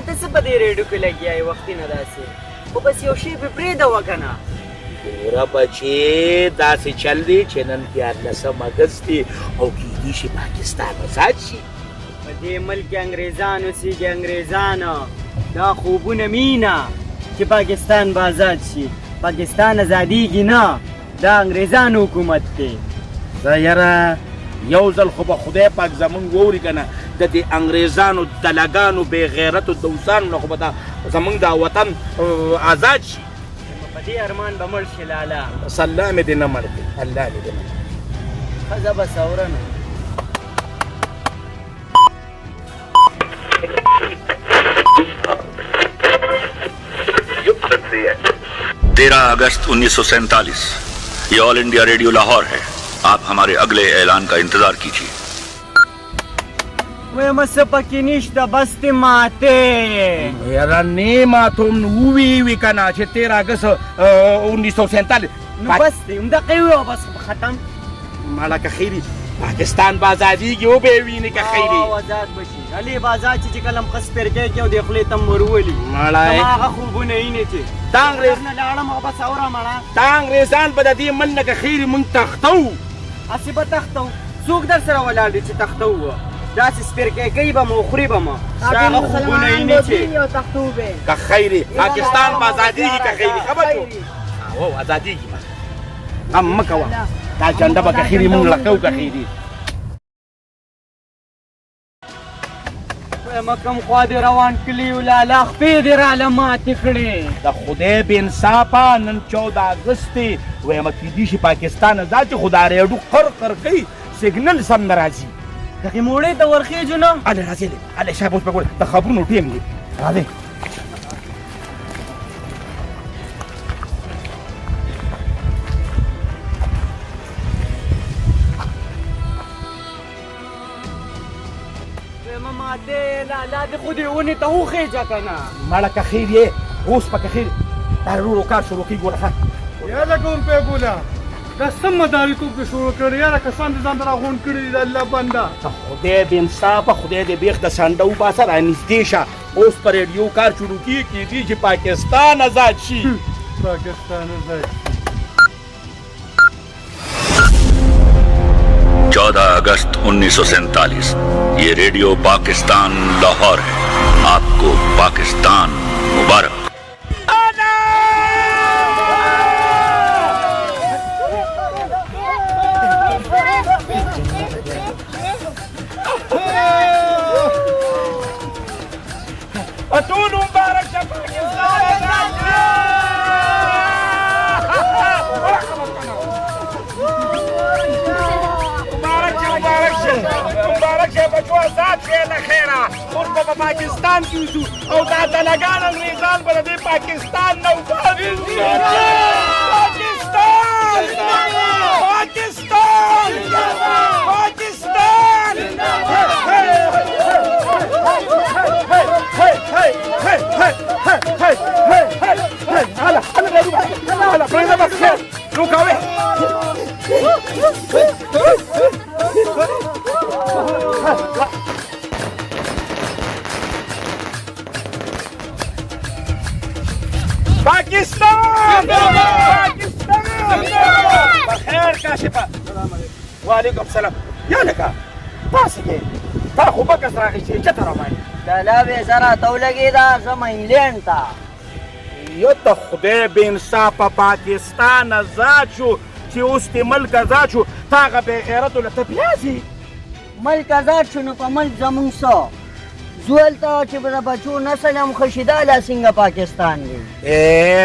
ته څه په دې ریډیو کې لګیا یې وختي نه داسې خو بس یو شی پې پرېږده که نه ګوره بچې داسې چل دی چې نن 14 اګست دی او کیدی شي پاکستان آزاد شي په دې ملک کې انګریزان اوسېږي انګریزان دا خوبونه مینه چې پاکستان به آزاد شي پاکستان ازادیږي نه دا انګریزانو حکومت دی زه یاره یو ځل خو به خدای پاک زمونږ واوري که نه د دې انګریزانو دلګانو بې غیرتو دوسانو نه خو به دا زمونږ دا وطن آزاد شي په دې ارمان به مړ شي لالا بس الله مې دې نه مړ کړي الله مې دې نه ښځه به سوره نه 13 अगस्त 1947 ये all India radio Lahore है आप हमारे अगले ऐलान का इंतजार कीजिए وایم څه پکې نشته بس دې ماتې یاره نه ماتوم نو ووي که نه چې 13 اګست 1947 نو بس دی همدغه یې وویه بس ختم ماړه که خیري پاکستان به ازادیږي او به یې وینې که خیري آزاد به شي هلې به آزاد شي چې کله هم ښه سپرکۍ کې او د خولې ته م ورولي ماړه هغه خوبونه یینې چې دا انګریز نه لاړم او بس اوره مړه دا انګریزان به د دې من نه که خیري مونږ تختو هسې به تختو څوک در سره ولاړ دی چې تختو وه داسې سپرکۍ کوي به م او خوري به م دا هغه خوبونه یینې چې که خیري پاکستان به ازادیږي که خیري خبر شو او ازادیږي غم مه کوه دا جنډه به که خیري مونږ لکو که خیري وایم کوم خوا دې روان کلي و لالا خپې دې راله ماتې کړې د خدای بې انصافه نن 14 اګست دی وایم کیدی شي پاکستان ازاد شي خو دا ریډو قر کوي سیګنل سم نه راځي دغې موړې ته ورخېجو نه هلې راځې دی هلې شاید اوس به ګوره د خبرونو ټیم دی راځئ ماته لالا دې خو دې ونې ته وخېجه که نه ماړه که خیر یې اوس به که خیر دا ورو کار شروع کړي ګوره ښه یاده کوم پیګوله دا سم مداریتوب دې شروع کړی یاره کسان دې ځان ته راغونډ کړي دي د الله بنده د خدای بې انصافه خدای دې بیخ د سانډه وباسه رانږدې شه اوس په ریډیو کار شروع کېږي چې پاکستان آزاد شي پاکستان آزاد 14 अगस्त 1947 ये रेडियो पाकिस्तान लाहौर है आपको पाकिस्तान मुबारक ټول مبارک شه پاکستان آزاد مبارک شه بچو آزاد شئ له خیره اوس به په پاکستان کې اوسو او دا دلګان انګریزان به د دې پاکستان نه وباسي پاکستان پاکستان پاکستان هلا پرېږده بس خیر نو کوې پاکستان پاکستان بخیر کاشفه وعلیکم سلام یا لکه تاسې کې تا خو بکس راغېستې چېرته روان یې لالا بې زه راته ولګېده ځم انګلینډ ته یو د خدای بې انصافه پاکستان آزاد شو چې اوس دې ملک آزاد شو تا هغه بې غیرتو له ته پیازې ملک آزاد شو نو په ملک زمونږ څه ځو هلته چې به د بچو نسل هم ښه شي دا لا څنګه پاکستان دی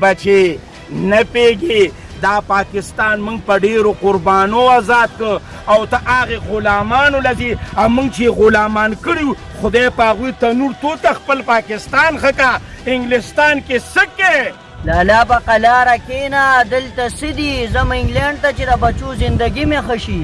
بچې نه پوهېږي دا پاکستان موږ په ډېرو قربانو آزاد کړ او ته هغې غلامانو لځې او موږ چې غلامان کړي خدای په هغوی تنور توته خپل پاکستان ښه که انګلستان کې څه کې لالا به قلاره کښېنه دلته څه دي ځم انګلینډ ته چې د بچو زندګي مې ښه شي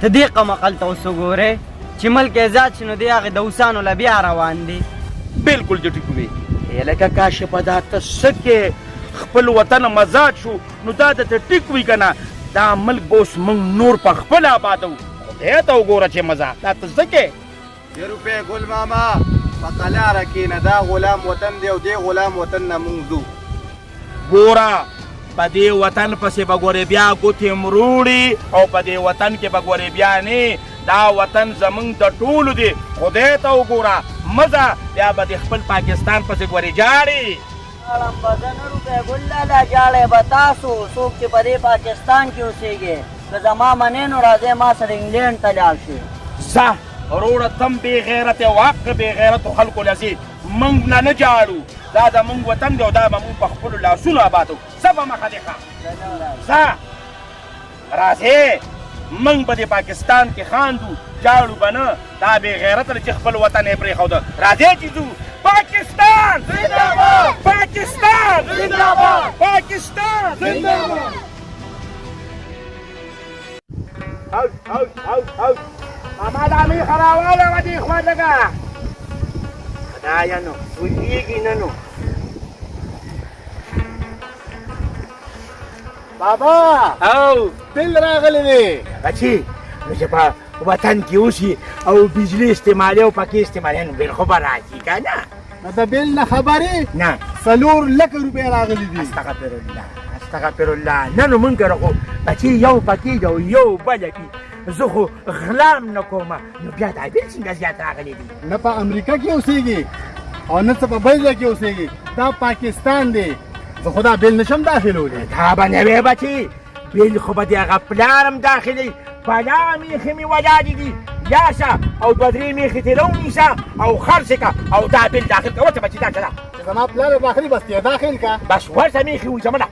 ته دې قمقل ته اوس وګورې چې ملک آزاد شي نو دې هغې دوسانو له بیا روان دي بلکل دې ټیک وې لکه کاشفه دا ته څه کې خپل وطن آزاد شو نو دا درته ټیک وي که نه دا ملک به اوس موږ نور په خپله آبادو خدای ته وګوره چې مزه دا ته څه کې 1 روپۍ ګل ماما په قلاره کښېنه دا غلام وطن دی او دې غلام وطن نه مونږ ځو ګوره په دې وطن پسې به ګورې بیا ګوتې مروړي او په دې وطن کې به ګورې بیا نه دا وطن زمونږ د ټولو دی خدای ته وګوره مزه بیا به د خپل پاکستان پسې ګورې جاړي ژاړم به زه نه روپۍ ګل لالا جاړی به تاسو څوک چې په دې پاکستان کې اوسېږئ که زما منې نو راځئ ما سره انګلینډ ته لاړ شئ ځه وروره تم بې غیرته واق بې غیرتو خلکو لځې موږ نه جاړو دا زمونږ وطن دی او دا به موږ په خپلو لاسونو آبادو ځه به مخه دې ښه ځه راځې موږ به د پاکستان کې خاندو جاړو به نه دا بې غیرته چې خپل وطن یې پرېښوده راځې چې ځو پاکستان زنده‌باد پاکستان زنده‌باد پاکستان زنده‌باد اوت ماما دا مې خراواله وه دې خوا لږه خدایه نو ویږي نه نو بابا او بل راغلی دی بچي نو چې په وطن کې اوسي او بجلي استعمالي او پکې استعمالي نو بل خو به راځي که نه نو د بل نه خبرې نه 4 لکه روپۍ راغلي دي استغفر الله استغفر الله نه نو مونږ سره خو بچي یو پکې دی او یو بله کې زه خو غلام نه کومه نو بیا دا بل څنګه زیات راغلی دي نه په امریکا کې اوسېږي او نه څه په بل ځای کې اوسېږي دا پاکستان دی زه خو دا بل نشم داخلولی دا به نه وی بچي بل خو به د هغه پلارم داخلي بلا میخې مې ولاړې دي یاشه او دوه درې میخې ترې ونیسه او خرڅې که او دا بل داخل که ورته بچي دا څه ده چې زما پلار داخلي بس یې داخل که بس ورته میخې وځمه ده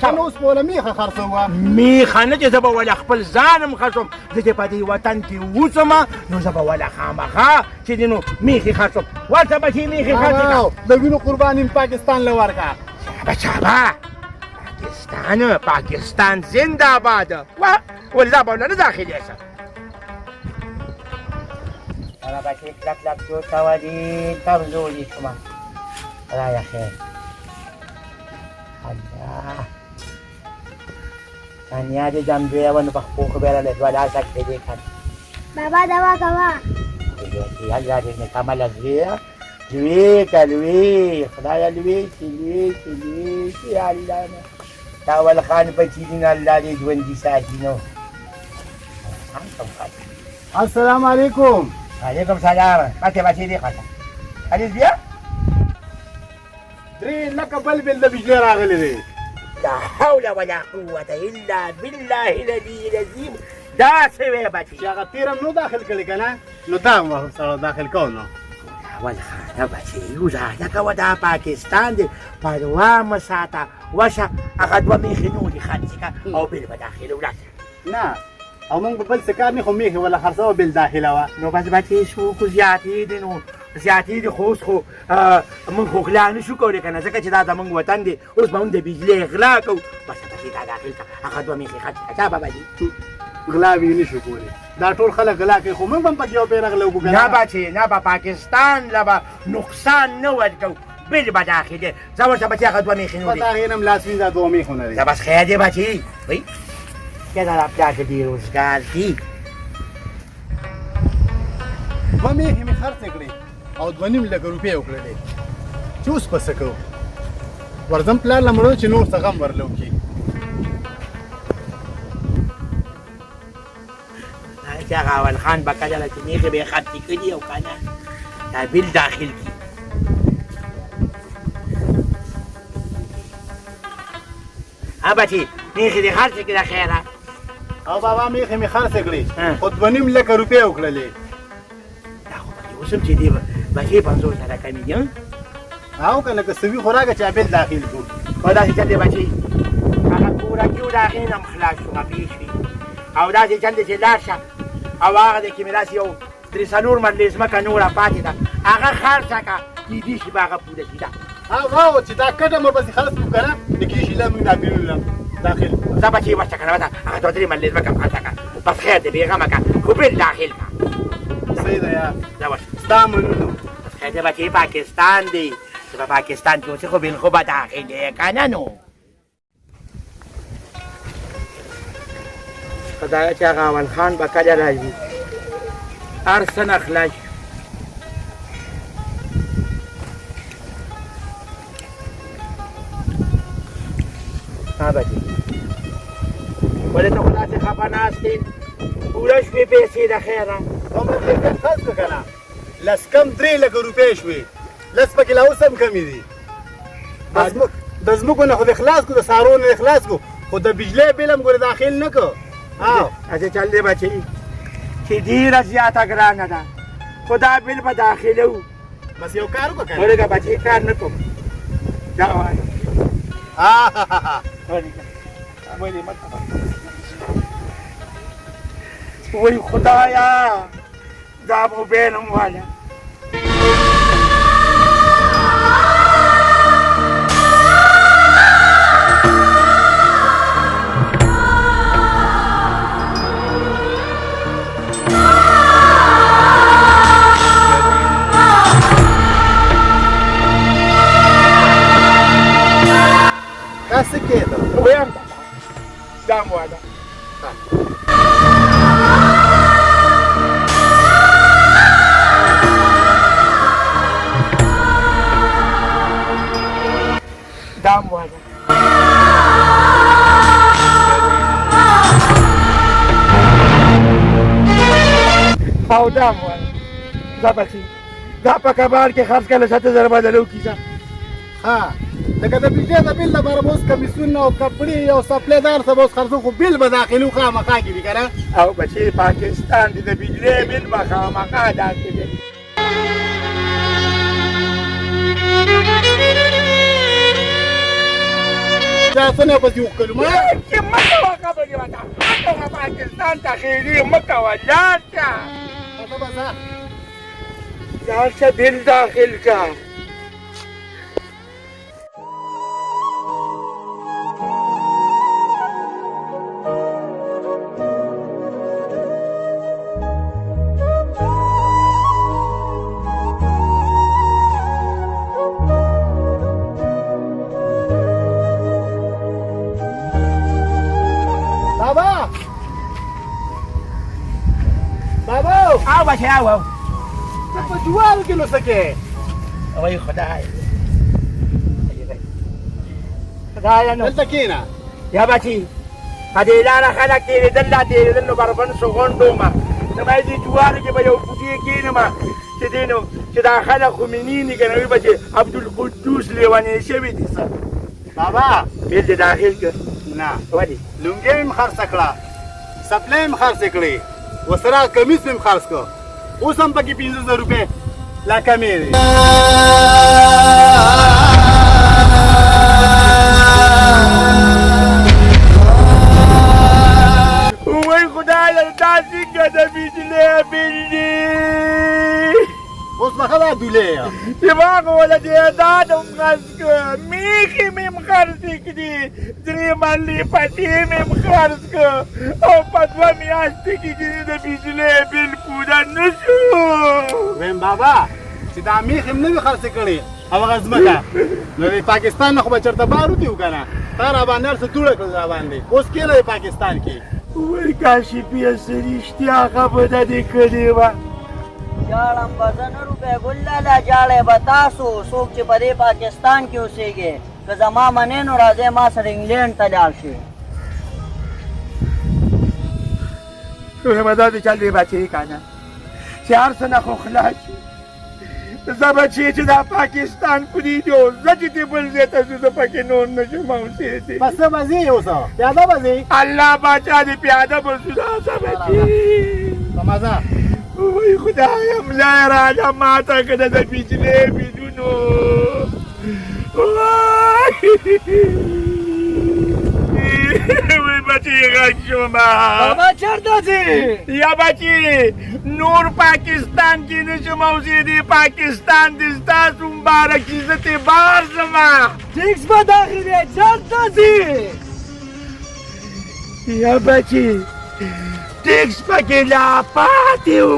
څنګه اوس په وله میخه خرڅوه میخه نه چې زه به وله خپل ځانم خرڅوم زه چې په دې وطن کې اوسم نو زه به وله خامخا چې دی نو میخې خرڅوم ورته بچي میخې خرڅې که د وینو قرباني پاکستان له ورکه بچابا پاکستان زنده باد والله به نه داخلي شه أنا بشيك لك جو توالي تبزولي شما لا يا خير الله كان يادي جنبي وانا بخبوك بيرا ولا سكت دي كان بابا دوا كوا يلا دي نكمل الزيا لويك لويك خدايا لويك لويك لويك يا الله تاول خان بچينا الله دي دوندي ساتينو السلام علیکم وعلیکم سلام ماته بچی دی خاطر حدیث بیا 3 لکه بل د بجلی راغلی دی لا حول ولا قوة الا بالله العلي العظيم دا سوی بچی چې هغه تیرم نو داخل کړي که نه نو دا هم سره داخل کوو نو اول خانه بچی وزاده کوه دا پاکستان دی پروا مه ساته وشه هغه دوه میخې نورې خرڅې که او بل به داخل ولاړ نه او موږ به بل څه کار نه خو میخې وله خرڅوه بل داخله وه نو بس بچی شو خو زیاتې دي نو زیاتې دي خو اوس خو موږ خو غلا نه شو کولی که نه ځکه چې دا زموږ وطن دی اوس به موږ د بجلۍ غلا کوو بس بچی دا داخل که هغه دوه میخې خرڅې که چا بابا جي غلاوې نه شو کولی دا ټول خلک غلا کوي خو موږ به هم پکې یو پې رغله وکړو نه بچی نه به پاکستان له به نقصان نه ورکوو بل به داخلې ځه ورته بچی هغه دوه میخې پس نورې هغې نه هم لاس وینځه دوه میخونه دی ځه بس خیر دی بچی وی که در پلار که بیروزګار دي دوه میخې مې خرڅې کړې او 2.5 لکه روپۍ وکړلې چې اوس به څه کوو ورځم پلار له مړو چې نور څه غم ورله وکړي چې هغه اول خان به کله چې میخې به یې خرڅې کړي او که نه دا بل داخل کړي ها بچی میخې دې خرڅې کړي د خیره او بابا میخې مې خرڅې کړې ها. خو 2.5 لکه روپۍ وکړلې دا خو پکې اوس هم چې دی بچی 50 زره کمې دي او که نه که سوي خو راکړه چې بل داخل کړو په داسې چل دی بچی هغه کورکي و د هغې نه م خلاص شو پیش وي او داسې چل دی چې لاړ شه او هغه دی کې مې داسې یو 3 مرلې ځمکه نوره پاتې ده هغه خرڅه که کیدای شي به هغه پوره شي ده او چې دا کټه مې پسې خلاص کړو که نه د کېشي له موږ ناپېلو داخل ځه بچی ورشه که نه بس هغه 2 مرلې ځمکه م خرڅه که بس خیر دی بېغمه که خو بل داخل که صحیح ده یار ځه ورشه ستا منلو بس خیر دی بچی پاکستان دی چې په پاکستان کې اوسې خو بل خو به داخل دی که نه نو خدایه چې هغه اول خان به کله راځي هر څه نه خلاص हाँ बच्ची बोले तो खुदा से खपा नास्ती पूरा शवी पैसे रखे रहा عمر دې خرڅ کړه کنه لس کم 3 لک روپۍ شوې لس پکې لا اوس هم کمې دي د ځمکو نه خو د اخلاص کو د سارو نه اخلاص کو خو د بجلی بل هم ګورې داخل نه کو अच्छा चल दे बच्ची कि ढेर ज्यादा ګرانه ده خدا بل به داخله و بس یو کار وکړه ورګه بچی کار نه کوم دا وای وای خدایا دا مو بینم والا تاسو کې ته ویم دا مو والا دام والا او دام والا دا بچی دا په کبار کې خرڅ کله 7000 بدلو کیسه ها لکه د بجلی د بل لپاره به اوس کمیسیون او کپړې او سپلیدار ته به اوس خرڅو خو بل به داخلي خامخا کېږي که نه او بچی پاکستان د بجلی بل به خامخا داخلي دا څنګه پسې وکړو ما چې مکه خبرې وکړه مکه پاکستان داخلي مکه ولاړه څه به ځه ځان څه بل داخل کا بابا بابا او بچی او ته په جوال کې نو څه کې وای خدای خدای نو دلته کېنه یا بچی هدي لاره خلک تېرېدل دا تېرېدل نو بربند شو غونډو ما نو باید دې جوارو کې به یو کوټې کېنم چې دی نو چې دا خلک خو مې نینې که نه وي به چې عبدالقدوس لیونی شوي دي څه بابا بېل دې داخل کړ نه ولې لونګۍ مې خرڅه کړه سپلی مې خرڅې کړې ورسره کمیس مې خرڅ کړ اوس هم پکې 15000 روپۍ لا کمې دي وای خدایه دا څنګه د بجلۍ بل دي اوس به ښه دا دولې دماغ ولا دې دا هم خرڅ کړه میخې مې هم خرڅې کړي 3 ملې پټې مې هم خرڅ کړه او په 2 میاشتې کې چې د بجلۍ بل پوره نه شو ویم بابا چې دا میخ هم نه وي خرڅې کړې او هغه ځمکه نو د پاکستان نه خو به چېرته بار وتي و که نه تا را باندې هر څه دوړه کړل را باندې اوس کېنه د پاکستان کې وای کاشفیه څه رښتیا خبره دې کړې وه جاړم به زه نه روپۍ ګل لاله جاړی به تاسو څوک چې په دې پاکستان کې اوسېږي که زما منې نو راځئ ما سره انګلینډ ته لاړ شئ مدد چل دی بچه کنه چې هر څه نه خو خلاص شي زه بچې چې دا پاکستان پرېږدي او زه چې دې بل ځای ته ځو زه پکې نور نه شم اوسېدی بس څه به ځې اوسه پیاده به ځې الله باچا دې پیاده به ځو دا څه بچې په مزه وای خدایا ملا یې راځه ماته که د بجلۍ بلونو وای بچې غږ شومه بابا چېرته ځې یا بچی نور پاکستان کې نشم اوسېدی پاکستان دې ستاسو مبارک چې زه ترې بهر ځمه ټیکس به داخلې چېرته ځې یا بچی ټیکس پکې لا پاتې و